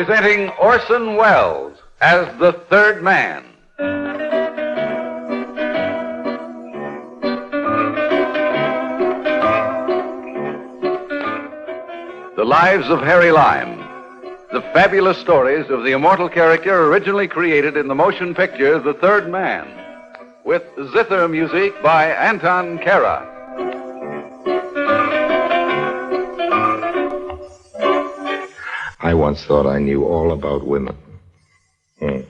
Presenting Orson Welles as the Third Man. The Lives of Harry Lime. The fabulous stories of the immortal character originally created in the motion picture The Third Man, with zither music by Anton Kara. I once thought I knew all about women. Of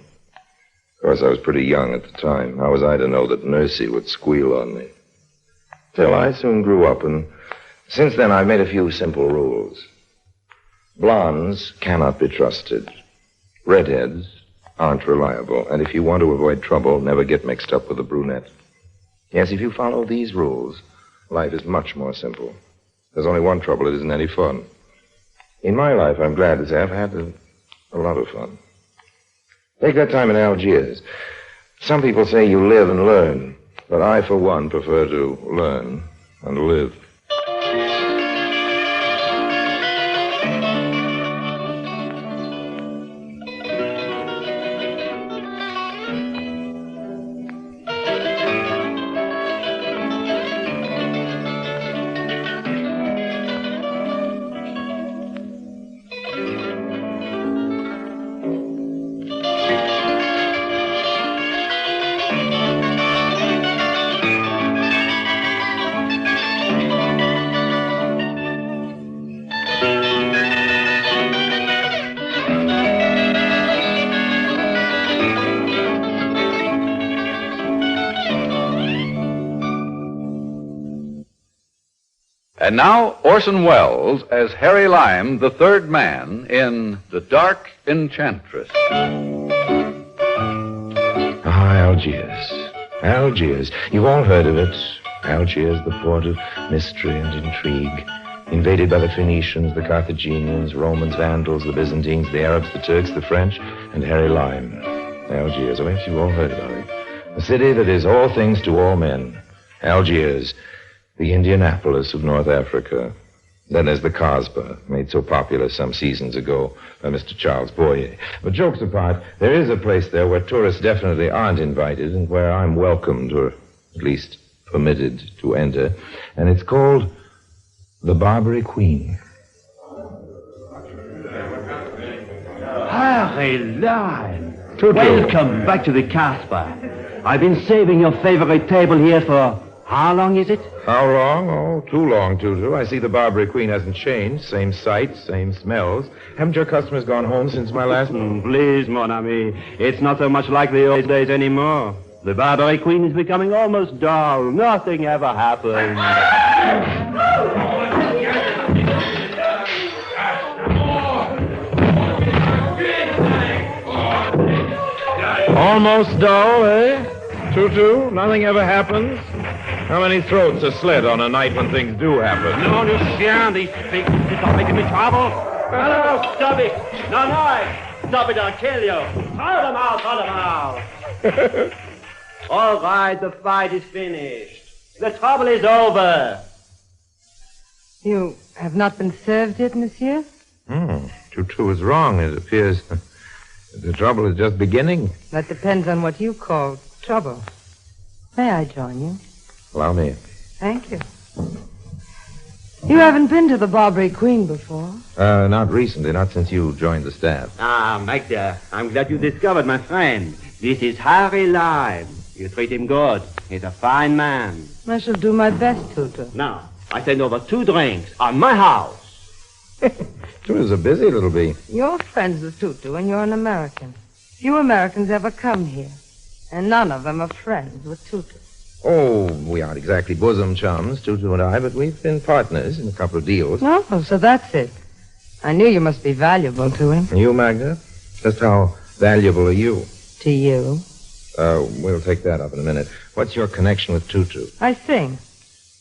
course, I was pretty young at the time. How was I to know that Mercy would squeal on me? Still, I soon grew up, and since then I've made a few simple rules. Blondes cannot be trusted. Redheads aren't reliable. And if you want to avoid trouble, never get mixed up with a brunette. Yes, if you follow these rules, life is much more simple. There's only one trouble: it isn't any fun. In my life, I'm glad to say I've had a lot of fun. Take that time in Algiers. Some people say you live and learn, but I, for one, prefer to learn and live. And now, Orson Welles as Harry Lime, the Third Man, in The Dark Enchantress. Algiers. Algiers. You've all heard of it. Algiers, the port of mystery and intrigue. Invaded by the Phoenicians, the Carthaginians, Romans, Vandals, the Byzantines, the Arabs, the Turks, the French, and Harry Lime. Algiers. I guess you've all heard about it. A city that is all things to all men. Algiers. The Indianapolis of North Africa. Then there's the Kasbah, made so popular some seasons ago by Mr. Charles Boyer. But jokes apart, there is a place there where tourists definitely aren't invited and where I'm welcomed, or at least permitted to enter. And it's called the Barbary Queen. Harry Lime. Welcome back to the Kasbah. I've been saving your favorite table here for... How long is it? How long? Oh, too long, Tutu. I see the Barbary Queen hasn't changed. Same sights, same smells. Haven't your customers gone home since my last... Please, mon ami. It's not so much like the old days anymore. The Barbary Queen is becoming almost dull. Nothing ever happens. Almost dull, eh? Tutu, nothing ever happens? How many throats are slit on a night when things do happen? No, Lucien, these pigs are making me trouble. No, stop it. No, stop it, I'll kill you. Throw them out. All right, the fight is finished. The trouble is over. You have not been served yet, monsieur? Tutu is wrong. It appears the trouble is just beginning. That depends on what you call trouble. May I join you? Allow me. Thank you. You haven't been to the Barbary Queen before? Not recently, not since you joined the staff. Magda, I'm glad you discovered my friend. This is Harry Lime. You treat him good. He's a fine man. I shall do my best, Tutu. Now, I send over 2 drinks on my house. Tutu's a busy little bee. You're friends with Tutu, and you're an American. Few Americans ever come here, and none of them are friends with Tutu. Oh, we aren't exactly bosom chums, Tutu and I, but we've been partners in a couple of deals. No, so that's it. I knew you must be valuable to him. And you, Magda? Just how valuable are you? To you? We'll take that up in a minute. What's your connection with Tutu? I sing.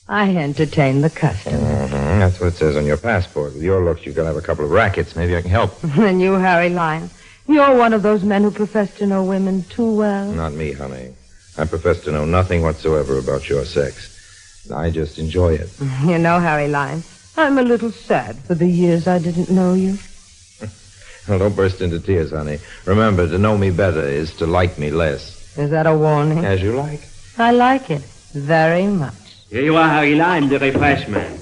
I entertain the customers. That's what it says on your passport. With your looks, you've got to have a couple of rackets. Maybe I can help. And you, Harry Lime, you're one of those men who profess to know women too well. Not me, honey. I profess to know nothing whatsoever about your sex. I just enjoy it. You know, Harry Lime, I'm a little sad for the years I didn't know you. Well, don't burst into tears, honey. Remember, to know me better is to like me less. Is that a warning? As you like. I like it very much. Here you are, Harry Lime, the refreshment.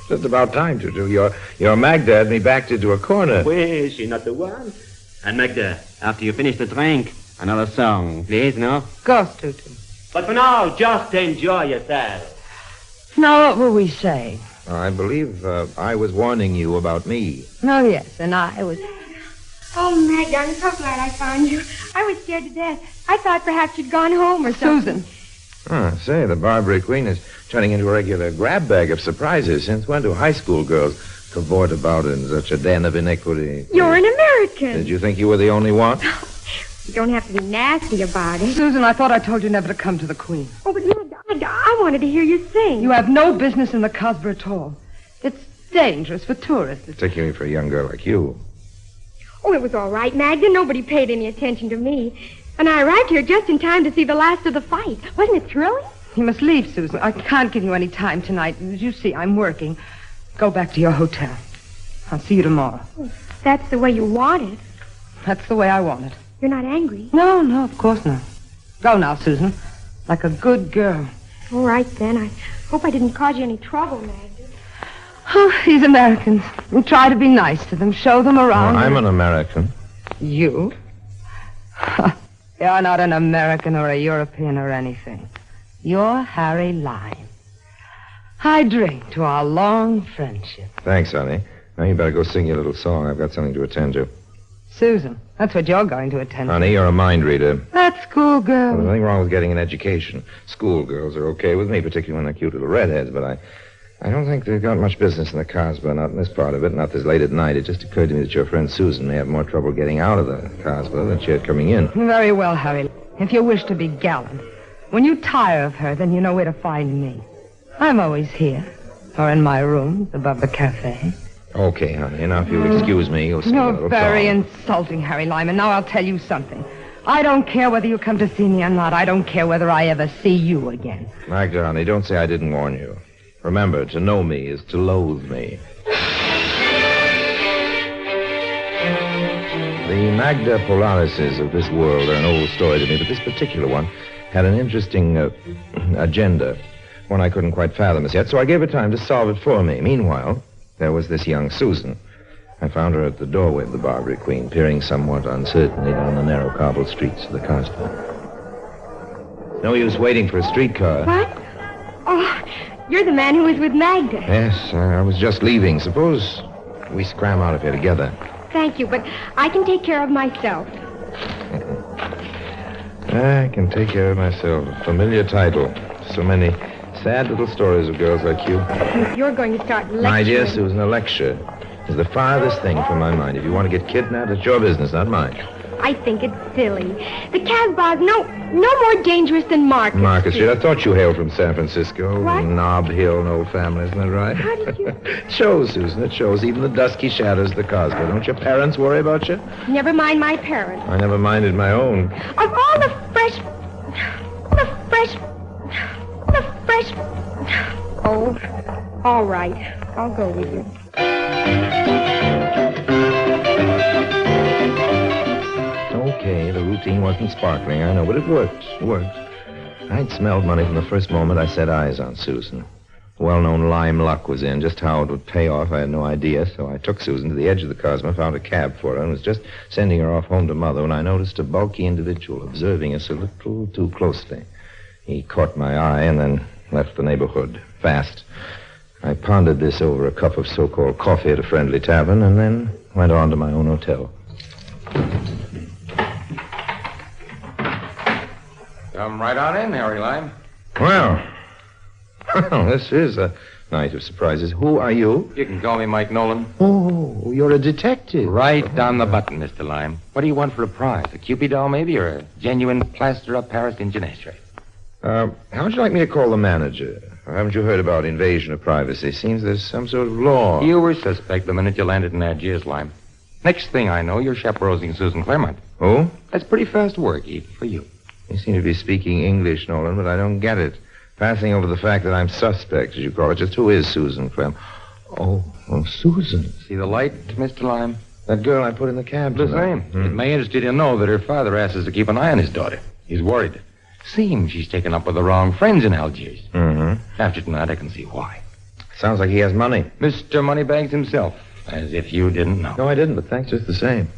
Just about time, Tutu. Your Magda had me backed into a corner. Well, is she not the one? And Magda, after you finish the drink, another song, please, no? Of course, Tutu. But for now, just enjoy yourself. Now, what were we saying? I believe I was warning you about me. Oh, yes, and I was... Oh, Magda, I'm so glad I found you. I was scared to death. I thought perhaps you'd gone home or something. Susan. Oh, say, the Barbary Queen is turning into a regular grab bag of surprises. Since when do high school girls cavort about in such a den of iniquity? You're an American. Did you think you were the only one? You don't have to be nasty about it. Susan, I thought I told you never to come to the Queen. Oh, but Magda, I wanted to hear you sing. You have no business in the Casbah at all. It's dangerous for tourists. Particularly for a young girl like you. Oh, it was all right, Magda. Nobody paid any attention to me. And I arrived here just in time to see the last of the fight. Wasn't it thrilling? You must leave, Susan. I can't give you any time tonight. As you see, I'm working. Go back to your hotel. I'll see you tomorrow. That's the way you want it. That's the way I want it. You're not angry. No, of course not. Go now, Susan. Like a good girl. All right, then. I hope I didn't cause you any trouble, Magda. Oh, these Americans. We try to be nice to them, show them around. Well, I'm an American. You? You're not an American or a European or anything. You're Harry Lime. I drink to our long friendship. Thanks, honey. Now you better go sing your little song. I've got something to attend to. Susan, that's what you're going to attend to. Honey, you're a mind reader. That schoolgirl. Well, there's nothing wrong with getting an education. Schoolgirls are okay with me, particularly when they're cute little redheads, but I don't think they've got much business in the Casbah, not in this part of it, not this late at night. It just occurred to me that your friend Susan may have more trouble getting out of the Casbah than she had coming in. Very well, Harry. If you wish to be gallant, when you tire of her, then you know where to find me. I'm always here, or in my rooms above the cafe. Okay, honey. Now, if you'll excuse me, you'll sing a You're little very song. insulting, Harry Lyman. Now I'll tell you something. I don't care whether you come to see me or not. I don't care whether I ever see you again. Magda, honey, don't say I didn't warn you. Remember, to know me is to loathe me. The Magda Polarises of this world are an old story to me, but this particular one had an interesting agenda, one I couldn't quite fathom as yet, so I gave her time to solve it for me. Meanwhile, there was this young Susan. I found her at the doorway of the Barbary Queen, peering somewhat uncertainly down the narrow cobbled streets of the Casbah. No use waiting for a streetcar. What? Oh, you're the man who was with Magda. Yes, I was just leaving. Suppose we scram out of here together. Thank you, but I can take care of myself. I can take care of myself. A familiar title. So many sad little stories of girls like you. You're going to start lecturing. My dear Susan, a lecture is the farthest thing from my mind. If you want to get kidnapped, it's your business, not mine. I think it's silly. The Casbah's no more dangerous than Market Market Street. I thought you hailed from San Francisco. What? Nob Hill, an old family, isn't that right? How did you... It shows, Susan, it shows. Even the dusky shadows of the Casbah. Don't your parents worry about you? Never mind my parents. I never minded my own. Of all the fresh... Oh, all right. I'll go with you. Okay, the routine wasn't sparkling, I know, but it worked. It worked. I'd smelled money from the first moment I set eyes on Susan. Well-known lime luck was in. Just how it would pay off, I had no idea, so I took Susan to the edge of the Casbah, found a cab for her, and was just sending her off home to Mother when I noticed a bulky individual observing us a little too closely. He caught my eye and then left the neighborhood fast. I pondered this over a cup of so-called coffee at a friendly tavern and then went on to my own hotel. Come right on in, Harry Lime. Well, this is a night of surprises. Who are you? You can call me Mike Nolan. Oh, you're a detective. Right down the button, Mr. Lime. What do you want for a prize? A Cupid doll, maybe, or a genuine plaster-up Paris Indian ashtray? How would you like me to call the manager? Or haven't you heard about invasion of privacy? Seems there's some sort of law. You were suspect the minute you landed in Algiers, Lime. Next thing I know, you're chaperoning Susan Claremont. Oh? That's pretty fast work, even for you. You seem to be speaking English, Nolan, but I don't get it. Passing over the fact that I'm suspect, as you call it. Just who is Susan Clem? Oh, Susan. See the light, Mr. Lime? That girl I put in the cab The tonight. same. It may interest you to know that her father asks us to keep an eye on his daughter. He's worried. Seems she's taken up with the wrong friends in Algiers. Mm-hmm. After tonight, I can see why. Sounds like he has money. Mr. Moneybags himself. As if you didn't know. No, I didn't, but thanks just the same.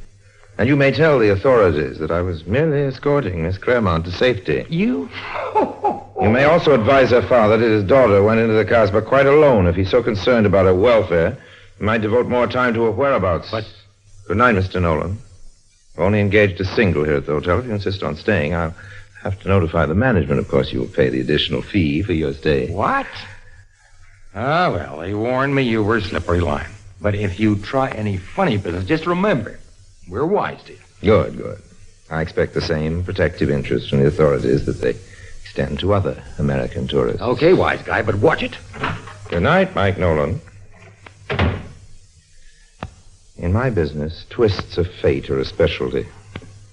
And you may tell the authorities that I was merely escorting Miss Claremont to safety. You? You may also advise her father that his daughter went into the Casbah quite alone. If he's so concerned about her welfare, he might devote more time to her whereabouts. But... Good night, Mr. Nolan. I've only engaged a single here at the hotel. If you insist on staying, I'll have to notify the management. Of course, you will pay the additional fee for your stay. What? Ah, well, they warned me you were a slippery line. But if you try any funny business, just remember, we're wise to you. Good, good. I expect the same protective interest from the authorities that they extend to other American tourists. Okay, wise guy, but watch it. Good night, Mike Nolan. In my business, twists of fate are a specialty.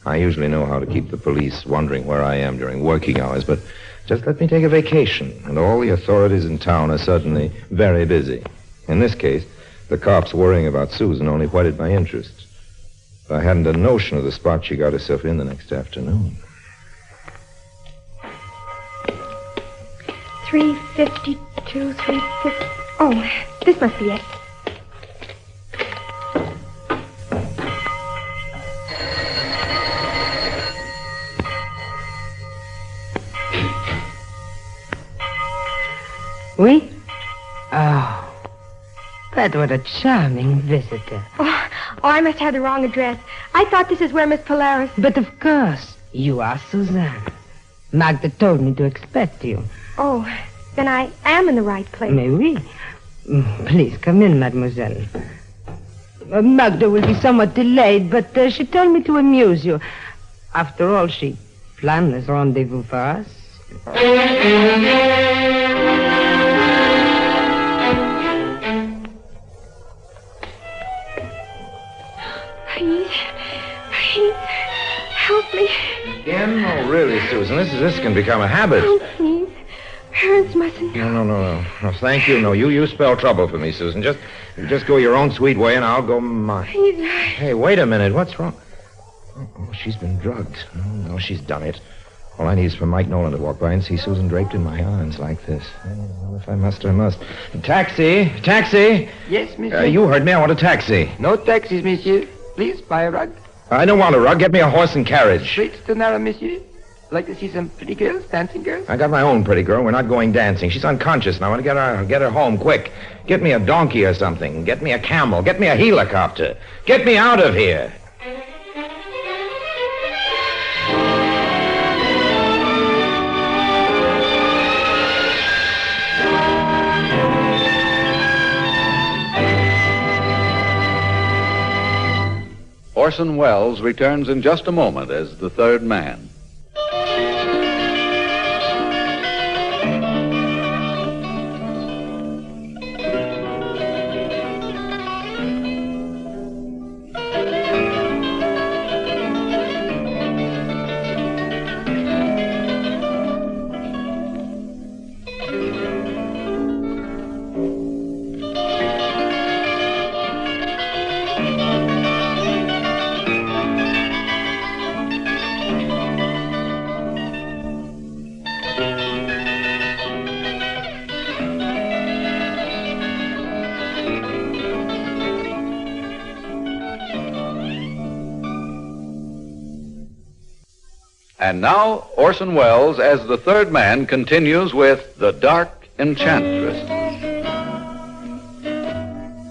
I usually know how to keep the police wondering where I am during working hours, but just let me take a vacation, and all the authorities in town are suddenly very busy. In this case, the cops worrying about Susan only whetted my interest. I hadn't a notion of the spot she got herself in the next afternoon. 352, 350. Oh, this must be it. Oui? Oh, but what a charming visitor. Oh, I must have the wrong address. I thought this is where Miss Polaris... But of course, you are Suzanne. Magda told me to expect you. Oh, then I am in the right place. Mais oui. Please come in, mademoiselle. Magda will be somewhat delayed, but she told me to amuse you. After all, she planned this rendezvous for us. Please, help me. Again? Oh, really, Susan? This can become a habit. Oh, please. Parents mustn't know. No, thank you. No, you spell trouble for me, Susan. Just go your own sweet way, and I'll go mine. Please. Hey, wait a minute. What's wrong? Oh, she's been drugged. No, she's done it. All I need is for Mike Nolan to walk by and see Susan draped in my arms like this. Well, if I must, I must. Taxi! Yes, monsieur. You heard me. I want a taxi. No taxis, monsieur. Please, buy a rug. I don't want a rug. Get me a horse and carriage. Streets too narrow, monsieur. Like to see some pretty girls, dancing girls? I got my own pretty girl. We're not going dancing. She's unconscious, and I want to get her home quick. Get me a donkey or something. Get me a camel. Get me a helicopter. Get me out of here. Orson Welles returns in just a moment as the third man. And now, Orson Welles, as the third man, continues with The Dark Enchantress.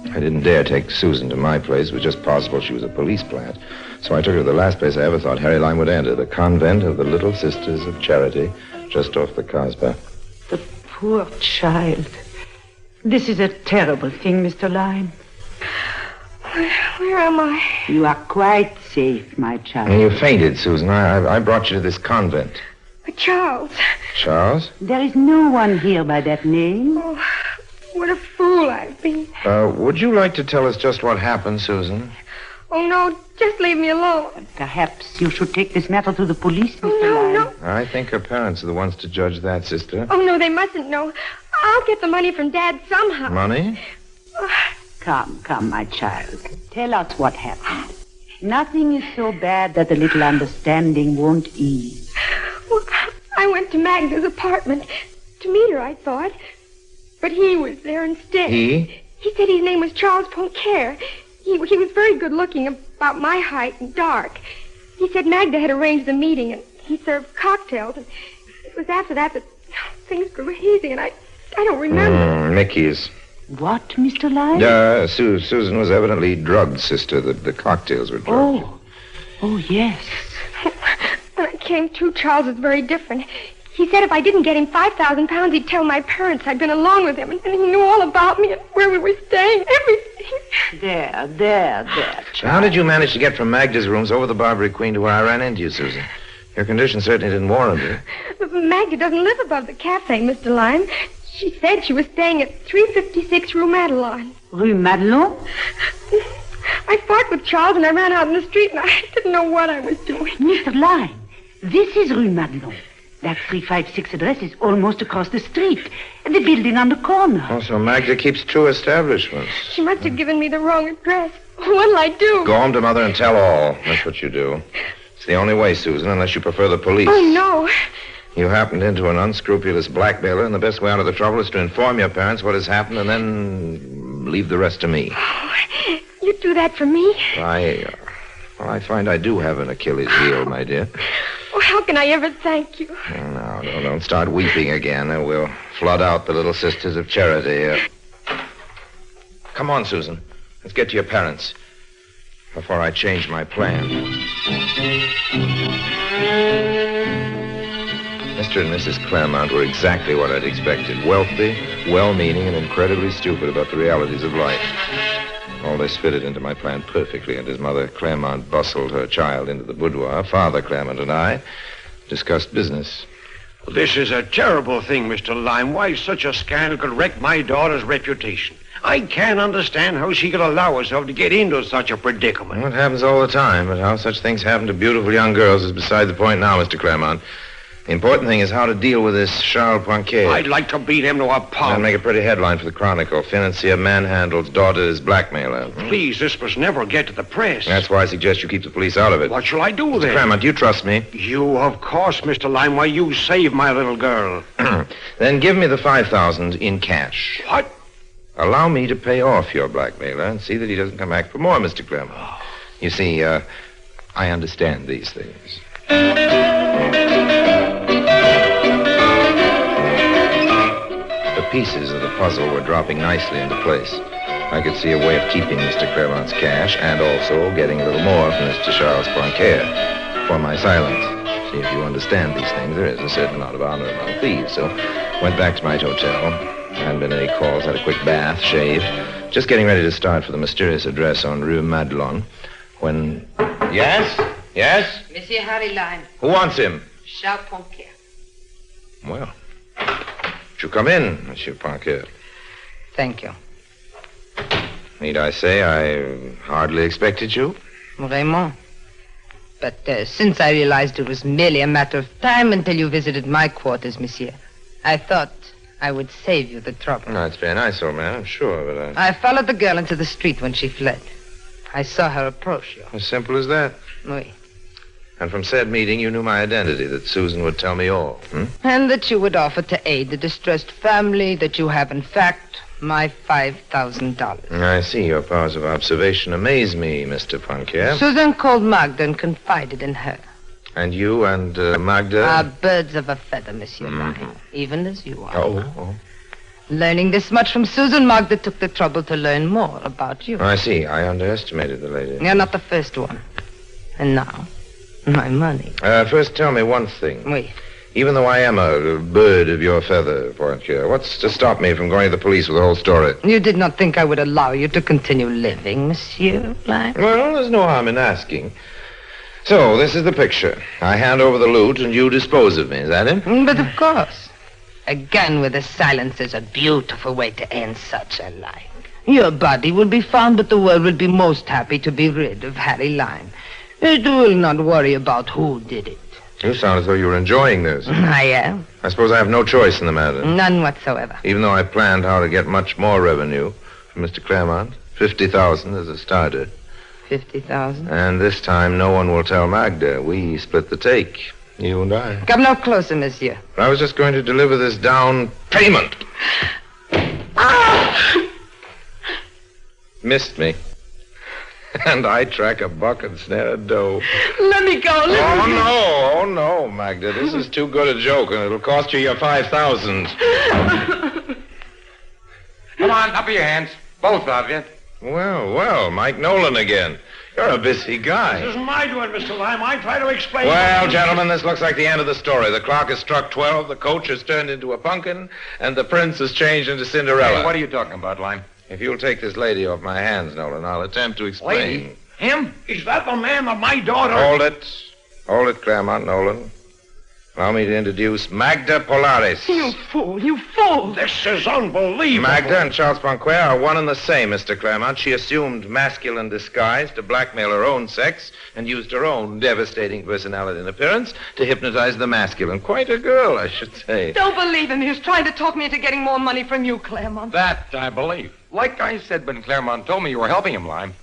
I didn't dare take Susan to my place. It was just possible she was a police plant. So I took her to the last place I ever thought Harry Lime would enter, the convent of the Little Sisters of Charity, just off the Casbah. The poor child. This is a terrible thing, Mr. Lime. Where am I? You are quite safe, my child. And you fainted, Susan. I brought you to this convent. But Charles. Charles? There is no one here by that name. Oh, what a fool I've been. Would you like to tell us just what happened, Susan? Oh, no, just leave me alone. Perhaps you should take this matter to the police, Mr. Oh, Lime. no. I think her parents are the ones to judge that, sister. Oh, no, they mustn't know. I'll get the money from Dad somehow. Money? Come, my child. Tell us what happened. Nothing is so bad that a little understanding won't ease. Well, I went to Magda's apartment to meet her, I thought. But he was there instead. He? He said his name was Charles Poncaire. He was very good looking, about my height and dark. He said Magda had arranged the meeting, and he served cocktails. And it was after that things grew hazy, and I don't remember. Mickey's. What, Mr. Lyon? Susan was evidently drugged, sister. The cocktails were drugged. Oh, yes. When I came to, Charles was very different. He said if I didn't get him 5,000 pounds, he'd tell my parents I'd been along with him, and he knew all about me and where we were staying, everything. There, child. How did you manage to get from Magda's rooms over the Barbary Queen to where I ran into you, Susan? Your condition certainly didn't warrant it. But Magda doesn't live above the cafe, Mr. Lyon. She said she was staying at 356 Rue Madelon. Rue Madelon? I fought with Charles and I ran out in the street and I didn't know what I was doing. Mr. Lyon, this is Rue Madelon. That 356 address is almost across the street. The building on the corner. Oh, so Magda keeps two establishments. She must have given me the wrong address. What'll I do? Go home to Mother and tell all. That's what you do. It's the only way, Susan, unless you prefer the police. Oh, no. You happened into an unscrupulous blackmailer, and the best way out of the trouble is to inform your parents what has happened and then leave the rest to me. Oh, you'd do that for me? I find I do have an Achilles heel, my dear. Oh, how can I ever thank you? No, don't start weeping again. We'll flood out the Little Sisters of Charity. Come on, Susan. Let's get to your parents before I change my plan. Mr. and Mrs. Claremont were exactly what I'd expected. Wealthy, well-meaning, and incredibly stupid about the realities of life. All this fitted into my plan perfectly, and as Mother Claremont bustled her child into the boudoir, Father Claremont and I discussed business. This is a terrible thing, Mr. Lime. Why such a scandal could wreck my daughter's reputation? I can't understand how she could allow herself to get into such a predicament. Well, it happens all the time, but how such things happen to beautiful young girls is beside the point now, Mr. Claremont. The important thing is how to deal with this Charles Poncaire. I'd like to beat him to a pulp. That'd make a pretty headline for the Chronicle. Financier manhandles daughter as blackmailer. Please, this must never get to the press. That's why I suggest you keep the police out of it. What shall I do then? Claremont, do you trust me? You, of course, Mr. Lime. Why, you saved my little girl. Then give me the 5,000 in cash. What? Allow me to pay off your blackmailer and see that he doesn't come back for more, Mr. Claremont. You see, I understand these things. The pieces of the puzzle were dropping nicely into place. I could see a way of keeping Mr. Claremont's cash and also getting a little more from Mr. Charles Poncaire for my silence. See, if you understand these things, there is a certain amount of honor among thieves. So went back to my hotel. Hadn't been any calls, had a quick bath, shaved. Just getting ready to start for the mysterious address on Rue Madelon when... Yes? Monsieur Harry Lime. Who wants him? Charles Poncaire. Well, you come in, Monsieur Poncaire. Thank you. Need I say I hardly expected you? Vraiment. But since I realized it was merely a matter of time until you visited my quarters, monsieur, I thought I would save you the trouble. No, it's very nice, old man, I'm sure, but I followed the girl into the street when she fled. I saw her approach you. As simple as that. Oui. And from said meeting, you knew my identity, that Susan would tell me all. And that you would offer to aid the distressed family, that you have, in fact, my $5,000. I see. Your powers of observation amaze me, Mr. Poncaire. Susan called Magda and confided in her. And you and Magda? Are birds of a feather, Monsieur Lyon, even as you are. Oh. Learning this much from Susan, Magda took the trouble to learn more about you. I see. I underestimated the lady. You're not the first one. And now, my money. First, tell me one thing. Oui. Even though I am a bird of your feather, Poncaire, what's to stop me from going to the police with the whole story? You did not think I would allow you to continue living, Monsieur Lyon? Well, there's no harm in asking. So, this is the picture. I hand over the loot and you dispose of me. Is that it? But of course. Again, with the silence is a beautiful way to end such a life. Your body will be found, but the world will be most happy to be rid of Harry Lime. It will not worry about who did it. You sound as though you were enjoying this. I am. I suppose I have no choice in the matter. None whatsoever. Even though I planned how to get much more revenue from Mr. Claremont, $50,000 as a starter. 50,000. And this time, no one will tell Magda. We split the take. You and I. Come no closer, monsieur. I was just going to deliver this down payment. Ah! Missed me. And I track a buck and snare a doe. Let me go. Oh, no, Magda. This is too good a joke, and it'll cost you your 5,000. Come on, up with your hands. Both of you. Well, Mike Nolan again. You're a busy guy. This isn't my doing, Mr. Lime. I try to explain... Well, gentlemen, this looks like the end of the story. The clock has struck 12, the coach has turned into a pumpkin, and the prince has changed into Cinderella. Hey, what are you talking about, Lime? If you'll take this lady off my hands, Nolan, I'll attempt to explain. Lady? Him? Is that the man that my daughter... Hold it, Claremont, Nolan. Allow me to introduce Magda Polaris. You fool. This is unbelievable. Magda and Charles Ponquer are one and the same, Mr. Claremont. She assumed masculine disguise to blackmail her own sex and used her own devastating personality and appearance to hypnotize the masculine. Quite a girl, I should say. Don't believe him. He was trying to talk me into getting more money from you, Claremont. That I believe. Like I said when Claremont told me you were helping him, Lime,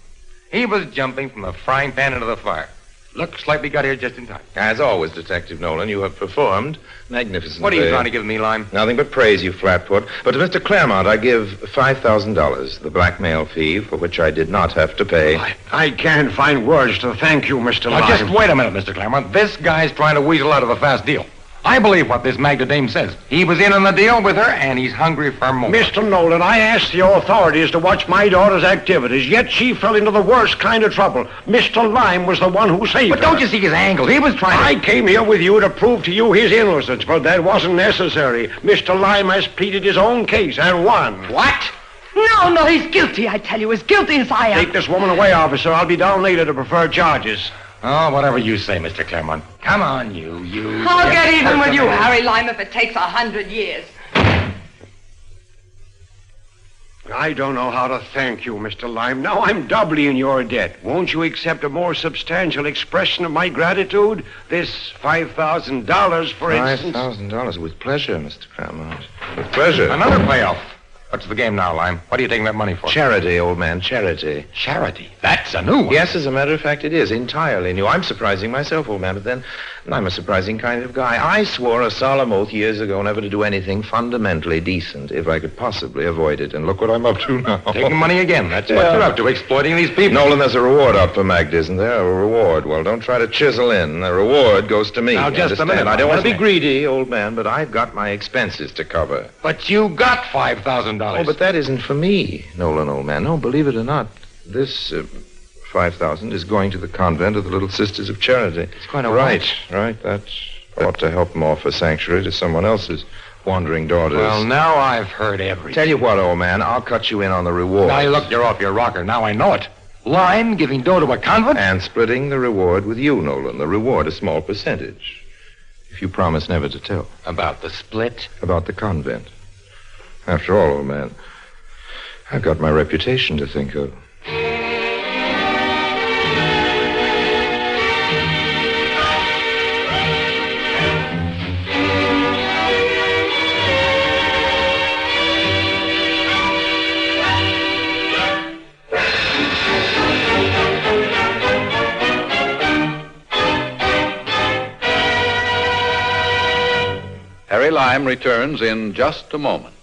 he was jumping from the frying pan into the fire. Looks like we got here just in time. As always, Detective Nolan, you have performed magnificently. What are you trying to give me, Lime? Nothing but praise, you flatfoot. But to Mr. Claremont, I give $5,000, the blackmail fee for which I did not have to pay. I can't find words to thank you, Mr. Lime. Now, just wait a minute, Mr. Claremont. This guy's trying to weasel out of a fast deal. I believe what this Magda dame says. He was in on the deal with her, and he's hungry for more. Mr. Nolan, I asked the authorities to watch my daughter's activities, yet she fell into the worst kind of trouble. Mr. Lime was the one who saved her. But don't you see his angle? He was trying to... I came here with you to prove to you his innocence, but that wasn't necessary. Mr. Lime has pleaded his own case and won. What? No, he's guilty, I tell you. As guilty as I am. Take this woman away, officer. I'll be down later to prefer charges. Oh, whatever you say, Mr. Claremont. Come on, you. I'll get even with you, Harry Lime, if it takes 100 years. I don't know how to thank you, Mr. Lime. Now I'm doubly in your debt. Won't you accept a more substantial expression of my gratitude? This $5,000, for instance. $5,000 with pleasure, Mr. Claremont. With pleasure. Another payoff. What's the game now, Lime? What are you taking that money for? Charity, old man, charity. Charity? That's a new one. Yes, as a matter of fact, it is. Entirely new. I'm surprising myself, old man, but then I'm a surprising kind of guy. I swore a solemn oath years ago never to do anything fundamentally decent if I could possibly avoid it. And look what I'm up to now. Taking money again. That's what you're up to, exploiting these people. Nolan, there's a reward out for Magda, isn't there? A reward. Well, don't try to chisel in. The reward goes to me. Now, just a minute. I don't want to be greedy, old man, but I've got my expenses to cover. But you got $5,000. Oh, but that isn't for me, Nolan, old man. No, believe it or not, this $5,000 is going to the convent of the Little Sisters of Charity. It's going to Right. That ought to help them offer sanctuary to someone else's wandering daughters. Well, now I've heard everything. Tell you what, old man, I'll cut you in on the reward. Now, look, you're off your rocker. Now I know it. Lime giving dough to a convent? And splitting the reward with you, Nolan. The reward, a small percentage. If you promise never to tell. About the split? About the convent. After all, old man, I've got my reputation to think of. Harry Lime returns in just a moment.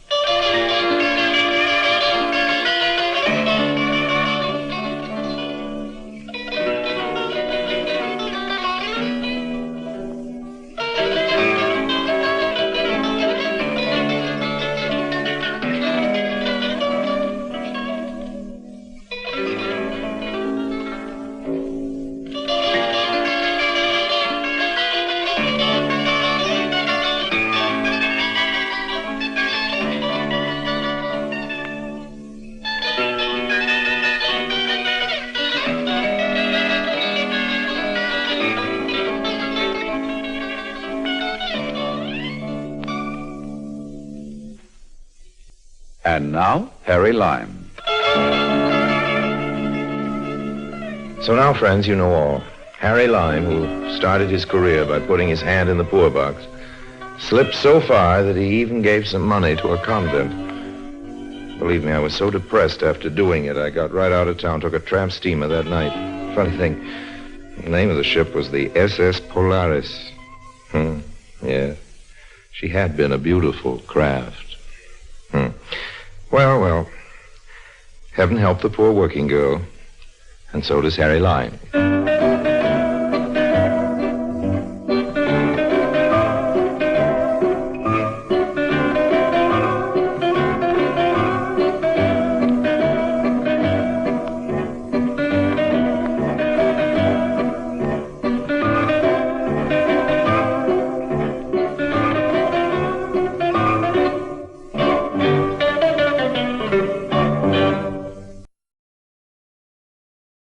And now, Harry Lime. So now, friends, you know all. Harry Lime, who started his career by putting his hand in the poor box, slipped so far that he even gave some money to a convent. Believe me, I was so depressed after doing it, I got right out of town, took a tramp steamer that night. Funny thing, the name of the ship was the SS Polaris. Yeah. She had been a beautiful craft. Well. Heaven help the poor working girl. And so does Harry Lime.